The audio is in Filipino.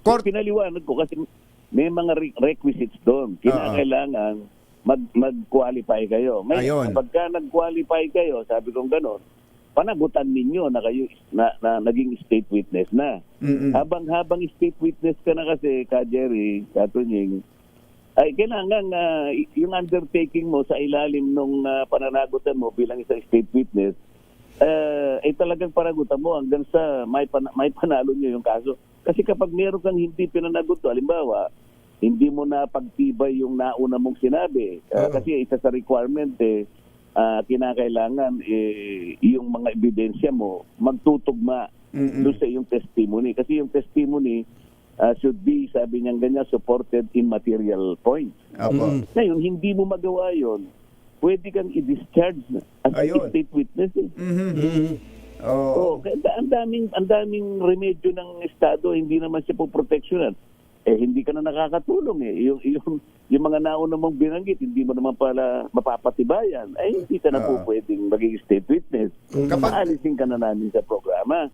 Pinaliwanag ko kasi may mga requisites doon. Kinakailangan mag-qualify kayo. Ayun. Kapag ka nag-qualify kayo, sabi kong gano'n, panagutan ninyo na kayo na naging state witness na. Habang state witness ka na kasi, Ka Jerry, Ka Tunying, ay kailangan yung undertaking mo sa ilalim ng pananagutan mo bilang isang state witness, ay talagang panagutan mo hanggang sa may panalo nyo yung kaso. Kasi kapag meron kang hindi pinanagot, halimbawa, hindi mo na pagtibay yung nauna mong sinabi. Kasi isa sa requirement, kinakailangan yung mga ebidensya mo magtutugma doon sa iyong testimony. Kasi yung testimony should be, sabi niya ganyan, supported in material points. Ngayon, hindi mo magawa yon, pwede kang i-discharge as a state witness. Ang daming remedyo ng Estado, hindi naman siya po proteksyonan. Hindi ka na nakakatulong yung mga nauna mong binanggit, hindi mo naman pala mapapatibayan, hindi ka na po pwedeng maging state witness. Aalisin ka na namin sa programa.